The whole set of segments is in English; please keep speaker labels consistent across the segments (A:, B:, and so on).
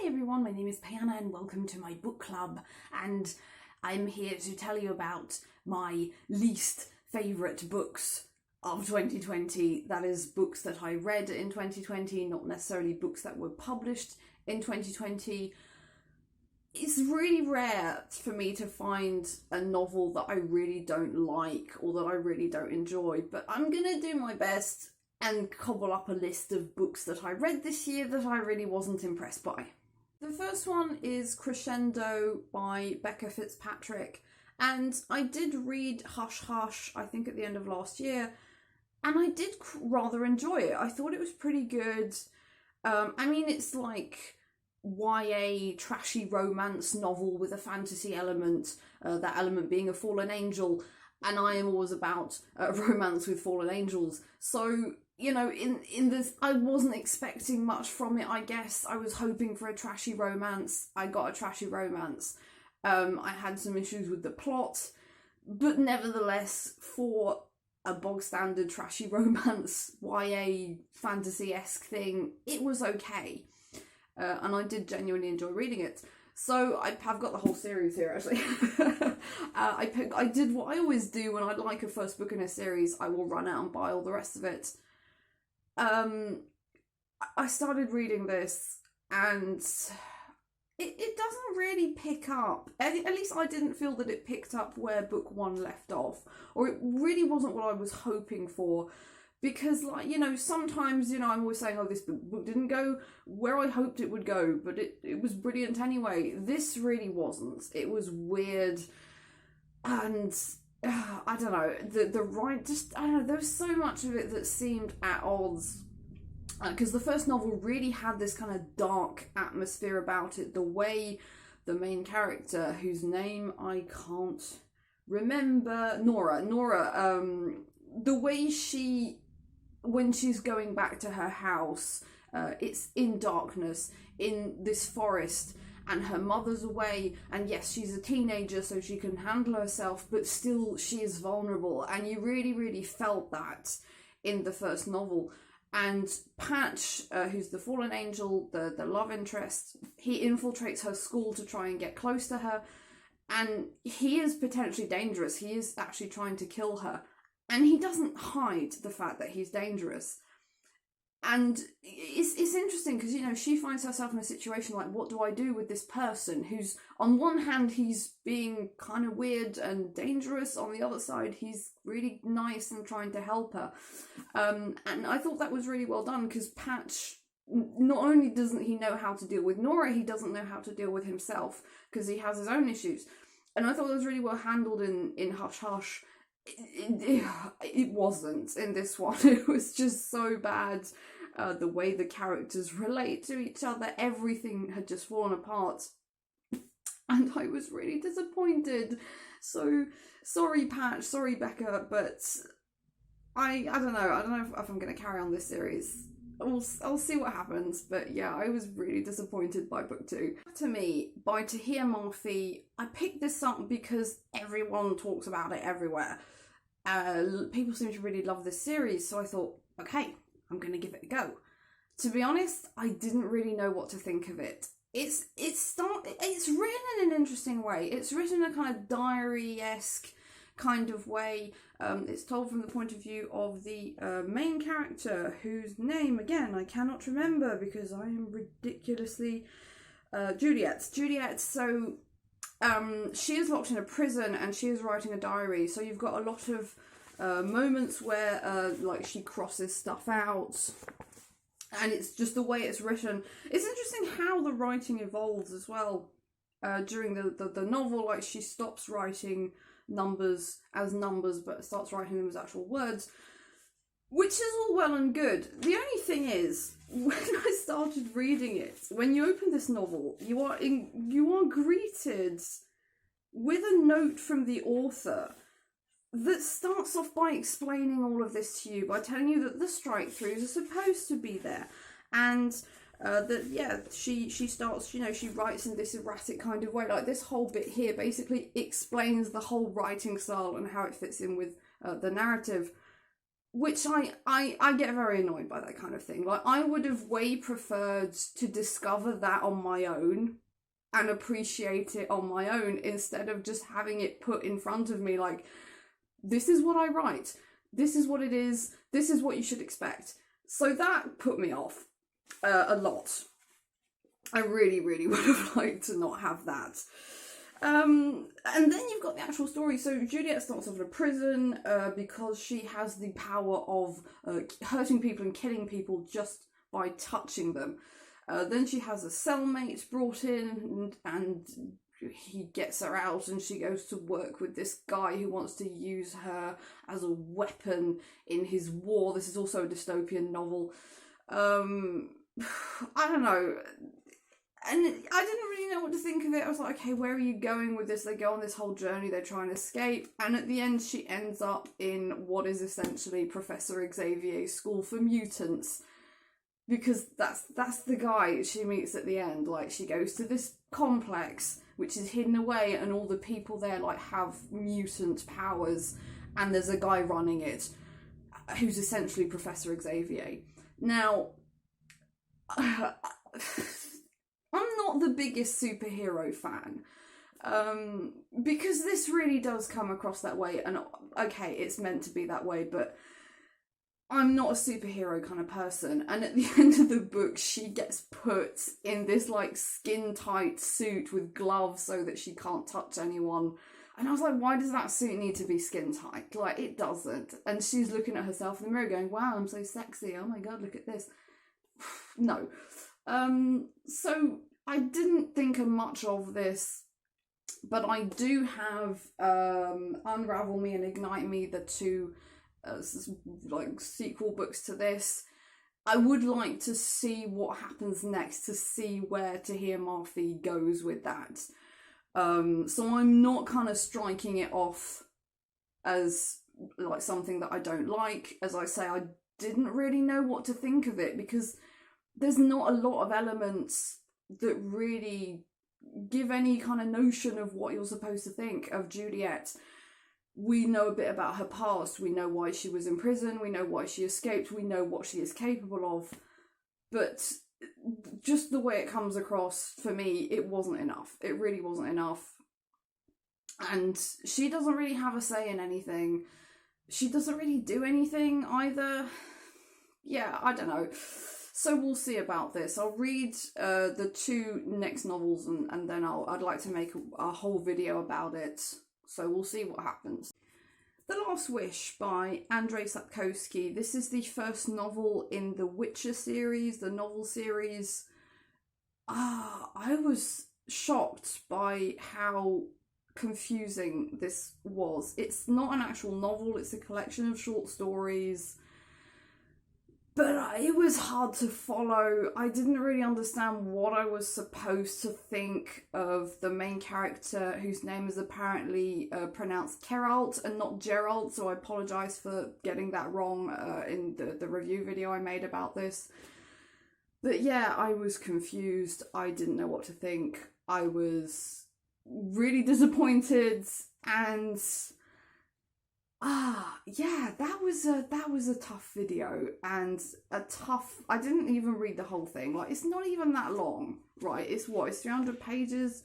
A: Hi everyone, my name is Payanna and welcome to my book club, and I'm here to tell you about my least favourite books of 2020. That is, books that I read in 2020, not necessarily books that were published in 2020. It's really rare for me to find a novel that I really don't like or that I really don't enjoy, but I'm gonna do my best and cobble up a list of books that I read this year that I really wasn't impressed by. The first one is Crescendo by Becca Fitzpatrick, and I did read Hush Hush, I think at the end of last year, and I did rather enjoy it. I thought it was pretty good. I mean, it's like YA trashy romance novel with a fantasy element, that element being a fallen angel, and I am always about romance with fallen angels. So, you know, in this, I wasn't expecting much from it, I guess. I was hoping for a trashy romance. I got a trashy romance. I had some issues with the plot, but nevertheless, for a bog standard trashy romance, YA fantasy-esque thing, it was okay. And I did genuinely enjoy reading it. So I've got the whole series here, actually. I did what I always do when I like a first book in a series. I will run out and buy all the rest of it. I started reading this, and it doesn't really pick up. At least I didn't feel that it picked up where book one left off, or it really wasn't what I was hoping for. Because, like, you know, sometimes, you know, I'm always saying, oh, this book didn't go where I hoped it would go, but it was brilliant anyway. This really wasn't. It was weird, and I don't know, I don't know, there was so much of it that seemed at odds. Because the first novel really had this kind of dark atmosphere about it. The way the main character, whose name I can't remember, Nora, the way when she's going back to her house, it's in darkness, in this forest, and her mother's away, and yes, she's a teenager, so she can handle herself, but still she is vulnerable, and you really, really felt that in the first novel. And Patch, who's the fallen angel, the love interest, he infiltrates her school to try and get close to her, and he is potentially dangerous. He is actually trying to kill her. And he doesn't hide the fact that he's dangerous. And it's interesting because, you know, she finds herself in a situation like, what do I do with this person who's, on one hand, he's being kind of weird and dangerous. On the other side, he's really nice and trying to help her. And I thought that was really well done because Patch, not only doesn't he know how to deal with Nora, he doesn't know how to deal with himself because he has his own issues. And I thought that was really well handled in Hush Hush. It wasn't in this one. It was just so bad. The way the characters relate to each other, everything had just fallen apart, and I was really disappointed. So sorry, Patch, sorry, Becca, but I don't know if I'm going to carry on this series. I'll see what happens, but yeah, I was really disappointed by book two. To me, by Tahereh Mafi, I picked this up because everyone talks about it everywhere. People seem to really love this series, so I thought, okay, I'm going to give it a go. To be honest, I didn't really know what to think of it. It's written in an interesting way. It's written in a kind of diary-esque kind of way. It's told from the point of view of the main character, whose name, again, I cannot remember because I am ridiculously... Juliet. So she is locked in a prison and she is writing a diary. So you've got a lot of moments where like she crosses stuff out. And it's just the way it's written. It's interesting how the writing evolves as well. During the novel, like she stops writing numbers as numbers but starts writing them as actual words, which is all well and good. The only thing is, when I started reading it, when you open this novel, you are greeted with a note from the author that starts off by explaining all of this to you, by telling you that the strike-throughs are supposed to be there, and that, yeah, she starts, you know, she writes in this erratic kind of way. Like, this whole bit here basically explains the whole writing style and how it fits in with the narrative. which I get very annoyed by that kind of thing. Like, I would have way preferred to discover that on my own and appreciate it on my own instead of just having it put in front of me like, this is what I write, this is what it is, this is what you should expect. So that put me off a lot. I really, really would have liked to not have that. And then you've got the actual story. So Juliet starts off in a prison because she has the power of hurting people and killing people just by touching them. Then she has a cellmate brought in and he gets her out and she goes to work with this guy who wants to use her as a weapon in his war. This is also a dystopian novel. I don't know. And I didn't really know what to think of it. I was like, okay, where are you going with this? They go on this whole journey, they're trying to escape, and at the end she ends up in what is essentially Professor Xavier's school for mutants. Because that's the guy she meets at the end. Like, she goes to this complex, which is hidden away, and all the people there, like, have mutant powers, and there's a guy running it, who's essentially Professor Xavier. Now, I'm not the biggest superhero fan, because this really does come across that way, and okay, it's meant to be that way, but I'm not a superhero kind of person, and at the end of the book, she gets put in this, like, skin-tight suit with gloves so that she can't touch anyone, and I was like, why does that suit need to be skin-tight? Like, it doesn't, and she's looking at herself in the mirror going, wow, I'm so sexy, oh my god, look at this. No. So I didn't think of much of this, but I do have Unravel Me and Ignite Me, the two like sequel books to this. I would like to see what happens next, to see where Tahereh Mafi goes with that. So I'm not kind of striking it off as like something that I don't like. As I say, I didn't really know what to think of it because there's not a lot of elements that really give any kind of notion of what you're supposed to think of Juliet. We know a bit about her past, we know why she was in prison, we know why she escaped, we know what she is capable of, but just the way it comes across, for me, it wasn't enough. It really wasn't enough. And she doesn't really have a say in anything. She doesn't really do anything either. Yeah, I don't know. So we'll see about this. I'll read the two next novels and then I'd like to make a whole video about it. So we'll see what happens. The Last Wish by Andrzej Sapowski. This is the first novel in the Witcher series, the novel series. I was shocked by how confusing this was. It's not an actual novel, it's a collection of short stories. But it was hard to follow. I didn't really understand what I was supposed to think of the main character, whose name is apparently pronounced Geralt and not Geralt, so I apologise for getting that wrong in the review video I made about this. But yeah, I was confused. I didn't know what to think. I was really disappointed, and yeah, that was a tough video, and I didn't even read the whole thing. Like, it's not even that long, right? It's 300 pages.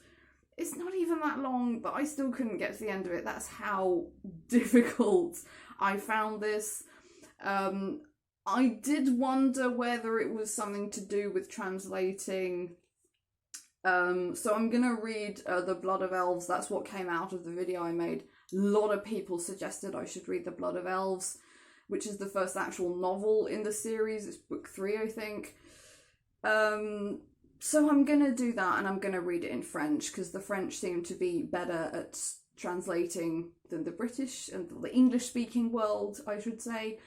A: It's not even that long, but I still couldn't get to the end of it. That's how difficult I found this. I did wonder whether it was something to do with translating. So I'm gonna read The Blood of Elves. That's what came out of the video I made. A lot of people suggested I should read The Blood of Elves, which is the first actual novel in the series. It's book 3, I think. So I'm going to do that, and I'm going to read it in French, because the French seem to be better at translating than the British and the English-speaking world, I should say.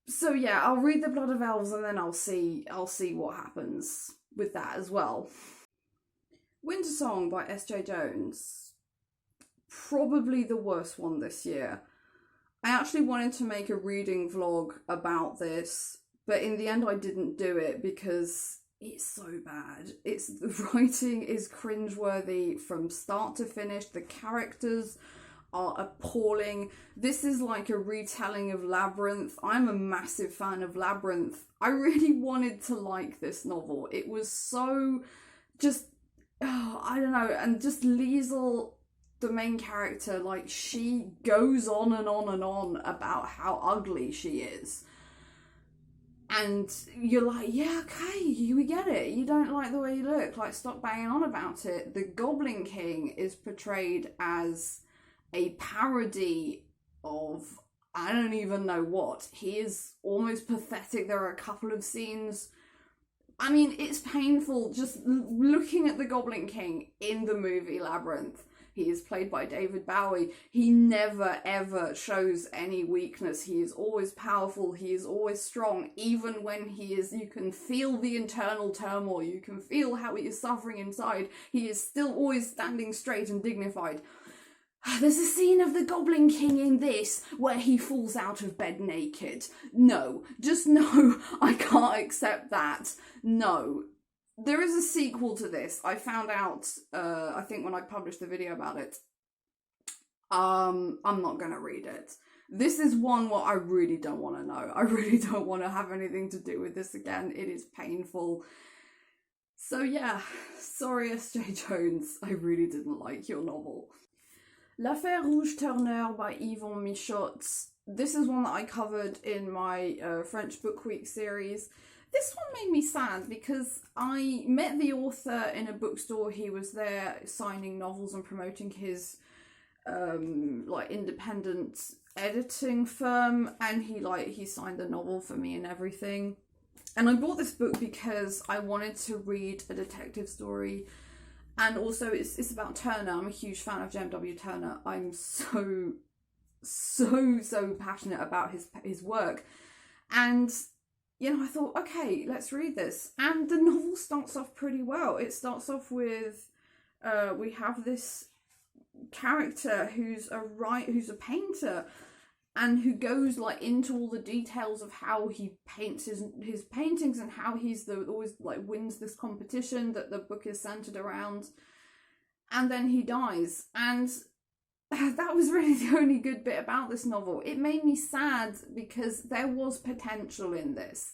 A: So yeah, I'll read The Blood of Elves, and then I'll see what happens with that as well. Wintersong by Jea-Jones. Probably the worst one this year. I actually wanted to make a reading vlog about this, but in the end I didn't do it because it's so bad. The writing is cringeworthy from start to finish. The characters are appalling. This is like a retelling of Labyrinth. I'm a massive fan of Labyrinth. I really wanted to like this novel. It was so just, I don't know, and just Liesel, the main character, like, she goes on and on and on about how ugly she is. And you're like, yeah, okay, we get it. You don't like the way you look. Like, stop banging on about it. The Goblin King is portrayed as a parody of, I don't even know what. He is almost pathetic. There are a couple of scenes. I mean, it's painful just looking at the Goblin King in the movie Labyrinth. He is played by David Bowie. He never, ever shows any weakness. He is always powerful. He is always strong. Even when he is, you can feel the internal turmoil. You can feel how he is suffering inside. He is still always standing straight and dignified. There's a scene of the Goblin King in this where he falls out of bed naked. No. Just no. I can't accept that. No. There is a sequel to this. I found out, I think when I published the video about it. I'm not going to read it. This is one what I really don't want to know. I really don't want to have anything to do with this again. It is painful. So yeah, sorry Jea-Jones. I really didn't like your novel. La Ferrous Turner by Yvon Michaud. This is one that I covered in my French Book Week series. This one made me sad because I met the author in a bookstore. He was there signing novels and promoting his like independent editing firm, and he signed the novel for me and everything. And I bought this book because I wanted to read a detective story, and also it's about Turner. I'm a huge fan of J.M.W. Turner. I'm so passionate about his work, and you know, I thought, okay, let's read this. And the novel starts off pretty well. It starts off with, we have this character who's a painter, and who goes like into all the details of how he paints his paintings, and how he's always like wins this competition that the book is centered around. And then he dies. And that was really the only good bit about this novel. It made me sad because there was potential in this.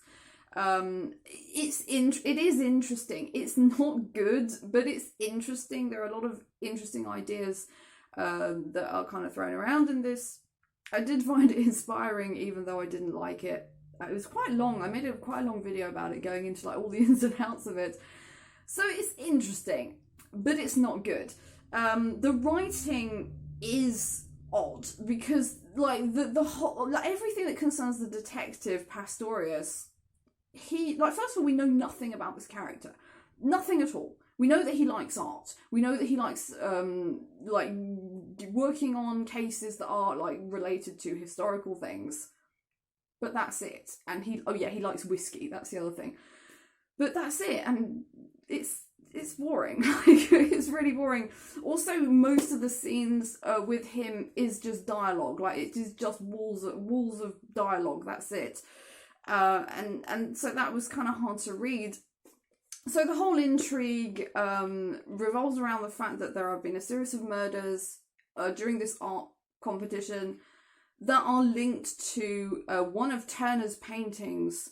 A: It is interesting. It's not good, but it's interesting. There are a lot of interesting ideas that are kind of thrown around in this. I did find it inspiring, even though I didn't like it. It was quite long. I made quite a long video about it, going into like all the ins and outs of it. So it's interesting, but it's not good. The writing is odd because like the whole, like everything that concerns the detective Pastorius, he, like, first of all, we know nothing about this character, nothing at all. We know that he likes art. We know that he likes like working on cases that are like related to historical things, but that's it. And he likes whiskey. That's the other thing, but that's it. And it's boring. It's really boring. Also, most of the scenes with him is just dialogue. Like, it is just walls of dialogue. That's it. And so that was kind of hard to read. So the whole intrigue revolves around the fact that there have been a series of murders during this art competition that are linked to one of Turner's paintings.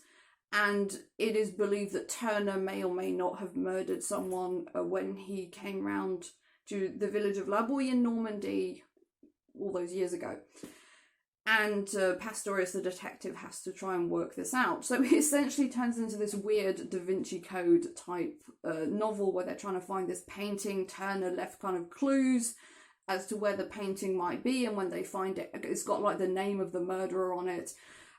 A: And it is believed that Turner may or may not have murdered someone when he came round to the village of La Boye in Normandy all those years ago. And Pastorius, the detective, has to try and work this out. So it essentially turns into this weird Da Vinci Code type novel where they're trying to find this painting. Turner left kind of clues as to where the painting might be, and when they find it, it's got like the name of the murderer on it.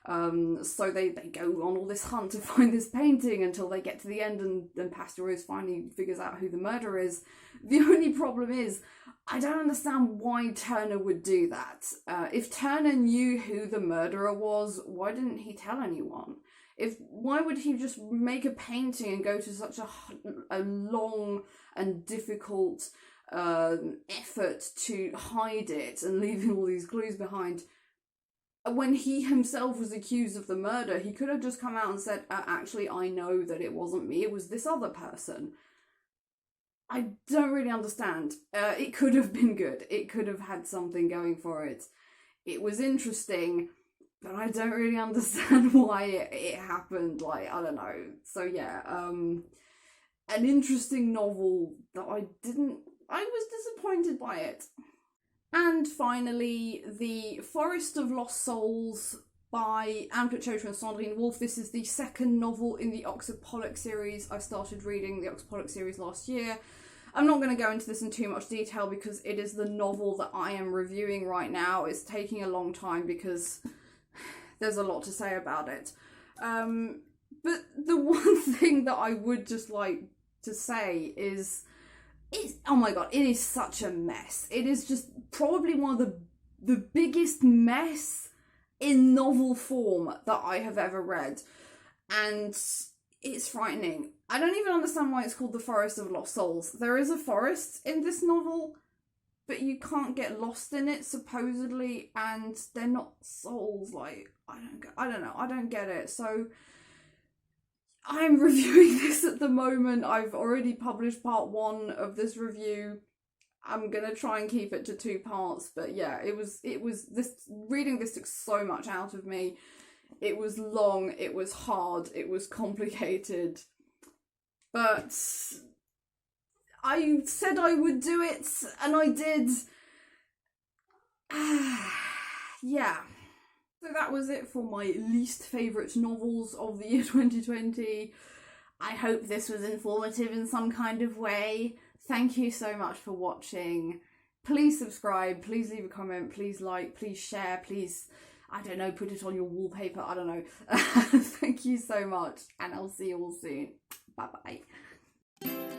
A: So they go on all this hunt to find this painting until they get to the end, and then Pastorius finally figures out who the murderer is. The only problem is, I don't understand why Turner would do that. If Turner knew who the murderer was, why didn't he tell anyone? Why would he just make a painting and go to such a long and difficult effort to hide it and leaving all these clues behind? When he himself was accused of the murder, he could have just come out and said, actually, I know that it wasn't me, it was this other person. I don't really understand. It could have been good. It could have had something going for it. It was interesting, but I don't really understand why it happened. Like, I don't know. So yeah, an interesting novel that I was disappointed by it. And finally, The Forest of Lost Souls by Plichota and Cendrine Wolf. This is the second novel in the Oksa Pollock series. I started reading the Oksa Pollock series last year. I'm not going to go into this in too much detail because it is the novel that I am reviewing right now. It's taking a long time because there's a lot to say about it. But the one thing that I would just like to say is, oh my god, it is such a mess. It is just probably one of the biggest mess in novel form that I have ever read. And it's frightening. I don't even understand why it's called The Forest of Lost Souls. There is a forest in this novel, but you can't get lost in it, supposedly, and they're not souls. Like, I don't know. I don't get it. So I'm reviewing this at the moment. I've already published part 1 of this review. I'm gonna try and keep it to 2 parts, but yeah, it was this, reading this took so much out of me. It was long, it was hard, it was complicated, but I said I would do it, and I did. Yeah. So that was it for my least favourite novels of the year 2020. I hope this was informative in some kind of way. Thank you so much for watching. Please subscribe, please leave a comment, please like, please share, please, I don't know, put it on your wallpaper, I don't know. Thank you so much, and I'll see you all soon. Bye bye.